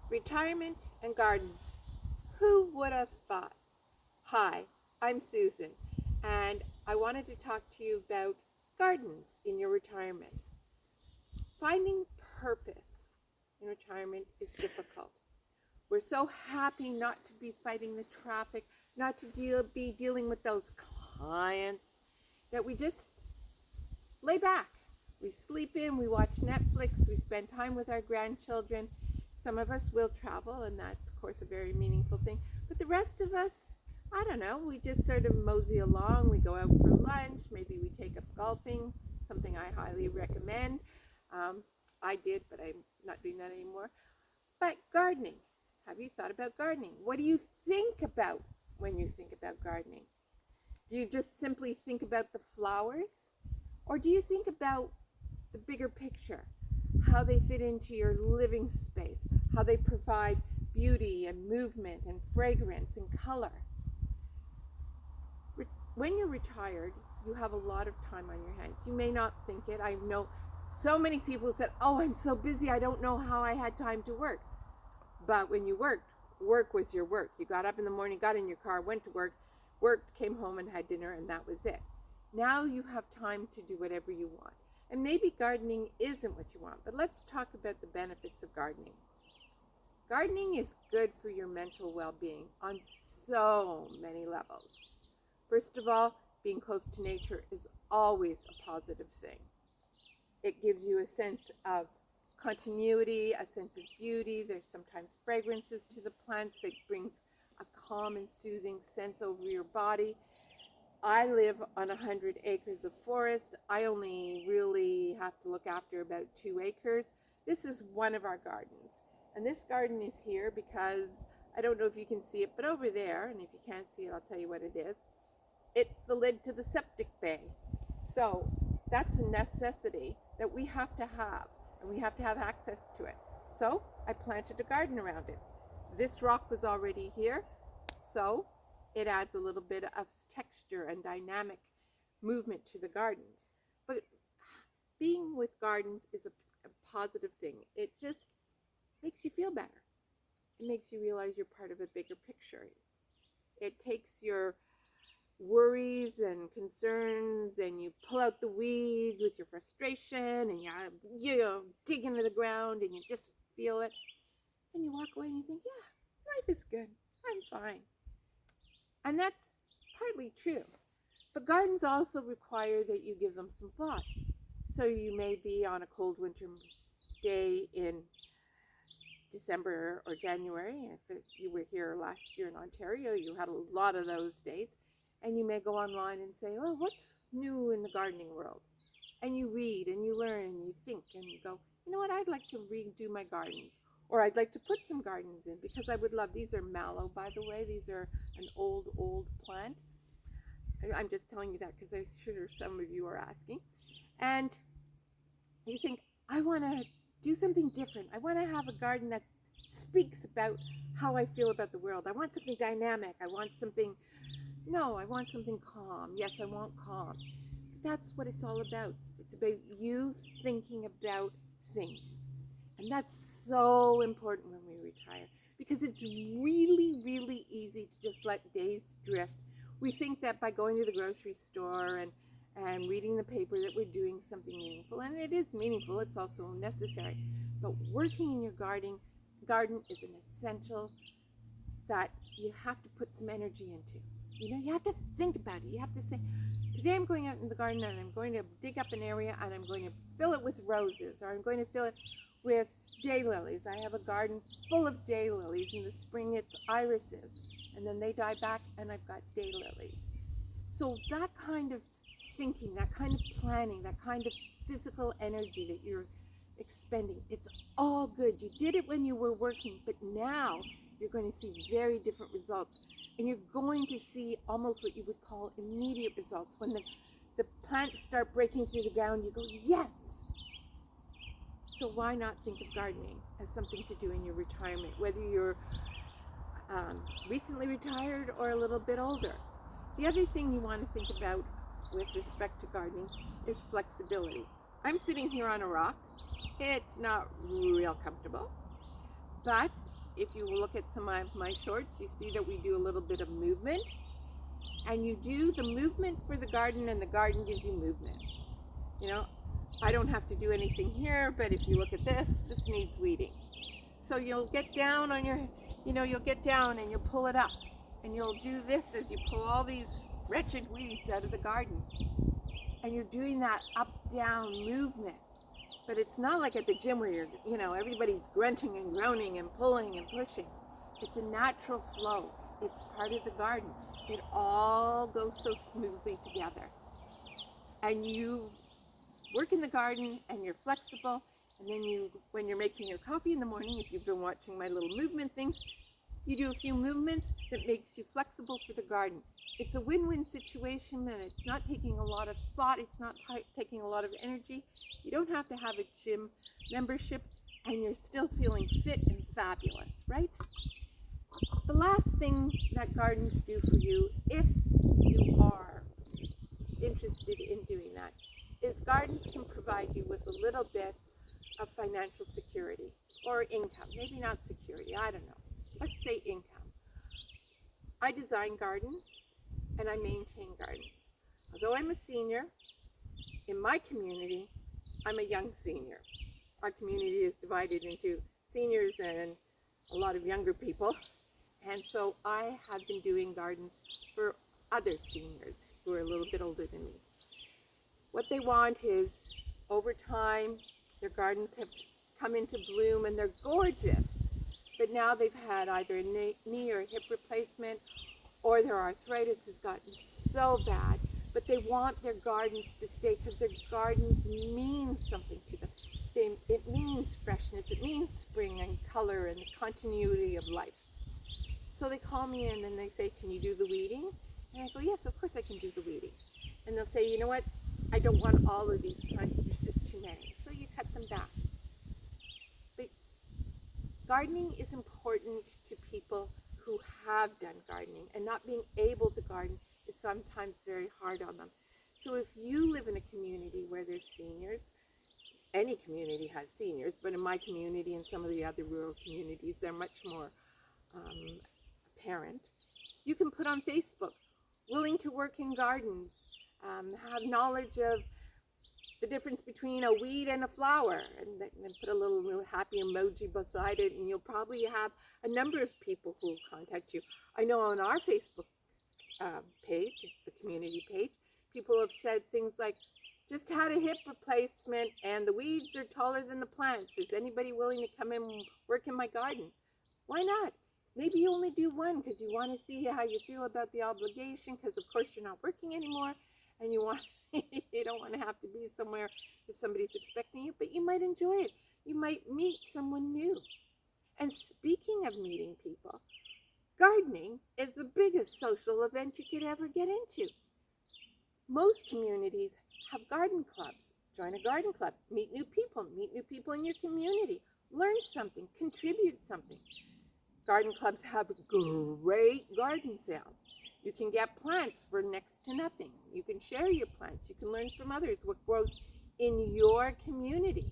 Retirement and gardens. Who would have thought? Hi, I'm Susan, and I wanted to talk to you about gardens in your retirement. Finding purpose in retirement is difficult. We're so happy not to be fighting the traffic, not to be dealing with those clients, that we just lay back. We sleep in, we watch Netflix, we spend time with our grandchildren. Some of us will travel, and that's, of course, a very meaningful thing. But the rest of us, I don't know, we just sort of mosey along. We go out for lunch, maybe we take up golfing, something I highly recommend. I did, but I'm not doing that anymore. But gardening. Have you thought about gardening? What do you think about when you think about gardening? Do you just simply think about the flowers? Or do you think about the bigger picture? How they fit into your living space, how they provide beauty and movement and fragrance and color. When you're retired, you have a lot of time on your hands. You may not think it. I know so many people said, oh, I'm so busy, I don't know how I had time to work. But when you worked, work was your work. You got up in the morning, got in your car, went to work, worked, came home and had dinner, and that was it. Now you have time to do whatever you want. And maybe gardening isn't what you want, but let's talk about the benefits of gardening. Gardening is good for your mental well-being on so many levels. First of all, being close to nature is always a positive thing. It gives you a sense of continuity, a sense of beauty. There's sometimes fragrances to the plants that brings a calm and soothing sense over your body. I live on 100 acres of forest. I only really have to look after about 2 acres. This is one of our gardens. And this garden is here because, I don't know if you can see it, but over there, and if you can't see it, I'll tell you what it is. It's the lid to the septic bay. So that's a necessity that we have to have, and we have to have access to it. So I planted a garden around it. This rock was already here, so it adds a little bit of texture and dynamic movement to the gardens. But being with gardens is a positive thing. It just makes you feel better. It makes you realize you're part of a bigger picture. It takes your worries and concerns and you pull out the weeds with your frustration and you dig into the ground and you just feel it. And you walk away and you think, yeah, life is good. I'm fine. And that's partly true. But gardens also require that you give them some thought. So you may be on a cold winter day in December or January. If you were here last year in Ontario, you had a lot of those days. And you may go online and say, oh, what's new in the gardening world? And you read and you learn and you think and you go, you know what, I'd like to redo my gardens. Or I'd like to put some gardens in because I would love, these are mallow, by the way. These are an old plant. I'm just telling you that because I'm sure some of you are asking. And you think, I want to do something different. I want to have a garden that speaks about how I feel about the world. I want something dynamic. I want something calm. Yes, I want calm. But that's what it's all about. It's about you thinking about things. And that's so important when we retire because it's really, really easy to just let days drift. We think that by going to the grocery store and reading the paper that we're doing something meaningful. And it is meaningful. It's also necessary. But working in your garden is an essential that you have to put some energy into. You know, you have to think about it. You have to say, today I'm going out in the garden and I'm going to dig up an area and I'm going to fill it with roses, or I'm going to fill it with daylilies. I have a garden full of daylilies. In the spring it's irises, and then they die back and I've got daylilies. So that kind of thinking, that kind of planning, that kind of physical energy that you're expending, it's all good. You did it when you were working, but now you're going to see very different results. And you're going to see almost what you would call immediate results. When the plants start breaking through the ground, you go, yes! So why not think of gardening as something to do in your retirement, whether you're recently retired or a little bit older? The other thing you want to think about with respect to gardening is flexibility. I'm sitting here on a rock. It's not real comfortable, but if you look at some of my shorts, you see that we do a little bit of movement. And you do the movement for the garden, and the garden gives you movement. You know, I don't have to do anything here, but if you look at this needs weeding. So you'll get down on your, you'll get down and you'll pull it up. And you'll do this as you pull all these wretched weeds out of the garden. And you're doing that up-down movement. But it's not like at the gym where everybody's grunting and groaning and pulling and pushing. It's a natural flow. It's part of the garden. It all goes so smoothly together. And you work in the garden and you're flexible. And then when you're making your coffee in the morning, if you've been watching my little movement things, you do a few movements that makes you flexible for the garden. It's a win-win situation, and it's not taking a lot of thought. It's not taking a lot of energy. You don't have to have a gym membership, and you're still feeling fit and fabulous, right? The last thing that gardens do for you, if you are interested in doing that, is gardens can provide you with a little bit of financial security or income. Maybe not security, I don't know. Let's say income. I design gardens and I maintain gardens. Although I'm a senior, in my community, I'm a young senior. Our community is divided into seniors and a lot of younger people. And so I have been doing gardens for other seniors who are a little bit older than me. What they want is, over time, their gardens have come into bloom and they're gorgeous. But now they've had either a knee or a hip replacement, or their arthritis has gotten so bad. But they want their gardens to stay because their gardens mean something to them. It means freshness, it means spring and color and the continuity of life. So they call me in and they say, can you do the weeding? And I go, yes, of course I can do the weeding. And they'll say, you know what? I don't want all of these plants, there's just too many. So you cut them back. But gardening is important to people who have done gardening, and not being able to garden is sometimes very hard on them. So if you live in a community where there's seniors, any community has seniors, but in my community and some of the other rural communities, they're much more apparent. You can put on Facebook, willing to work in gardens, have knowledge of the difference between a weed and a flower, and then put a little happy emoji beside it, and you'll probably have a number of people who will contact you. I know on our Facebook page, the community page, people have said things like, just had a hip replacement and the weeds are taller than the plants. Is anybody willing to come in and work in my garden? Why not? Maybe you only do one because you want to see how you feel about the obligation, because of course you're not working anymore and you don't want to have to be somewhere if somebody's expecting you, but you might enjoy it. You might meet someone new. And speaking of meeting people, gardening is the biggest social event you could ever get into. Most communities have garden clubs. Join a garden club, meet new people in your community, learn something, contribute something. Garden clubs have great garden sales. You can get plants for next to nothing. You can share your plants. You can learn from others what grows in your community.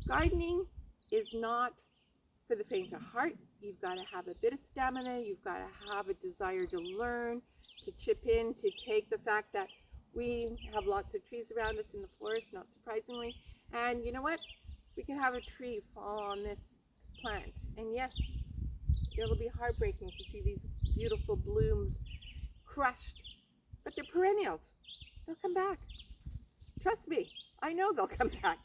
Gardening is not for the faint of heart. You've got to have a bit of stamina. You've got to have a desire to learn, to chip in, to take the fact that we have lots of trees around us in the forest, not surprisingly. And you know what? We could have a tree fall on this plant. And yes, it'll be heartbreaking to see these beautiful blooms crushed. But they're perennials. They'll come back. Trust me, I know they'll come back.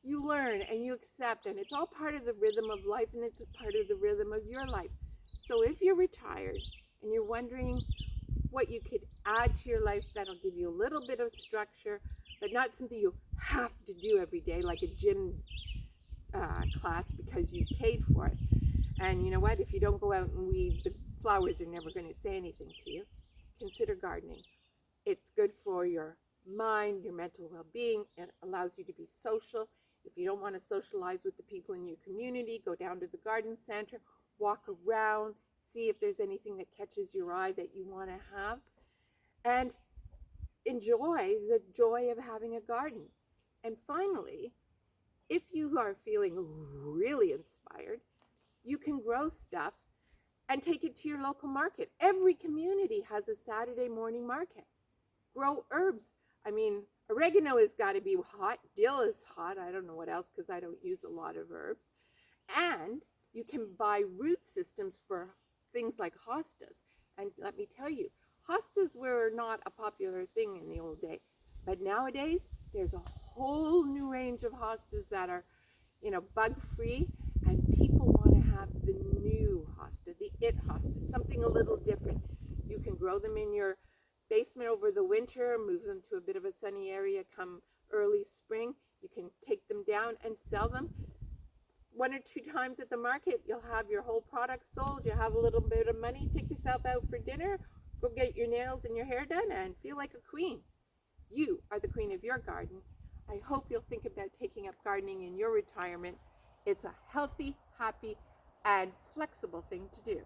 You learn and you accept, and it's all part of the rhythm of life, and it's a part of the rhythm of your life. So if you're retired and you're wondering what you could add to your life that'll give you a little bit of structure, but not something you have to do every day, like a gym class because you paid for it. And you know what? If you don't go out and weed, the flowers are never going to say anything to you. Consider gardening. It's good for your mind, your mental well-being. It allows you to be social. If you don't want to socialize with the people in your community, go down to the garden center, walk around, see if there's anything that catches your eye that you want to have, and enjoy the joy of having a garden. And finally, if you are feeling really inspired, grow stuff and take it to your local market. Every community has a Saturday morning market. Grow herbs. I mean, oregano has got to be hot. Dill is hot. I don't know what else because I don't use a lot of herbs. And you can buy root systems for things like hostas. And let me tell you, hostas were not a popular thing in the old day. But nowadays, there's a whole new range of hostas that are, bug-free. And people want to have the new hosta, the it hosta, something a little different. You can grow them in your basement over the winter, move them to a bit of a sunny area come early spring. You can take them down and sell them. 1 or 2 times at the market, you'll have your whole product sold. You have a little bit of money. Take yourself out for dinner. Go get your nails and your hair done and feel like a queen. You are the queen of your garden. I hope you'll think about taking up gardening in your retirement. It's a healthy, happy, and flexible thing to do.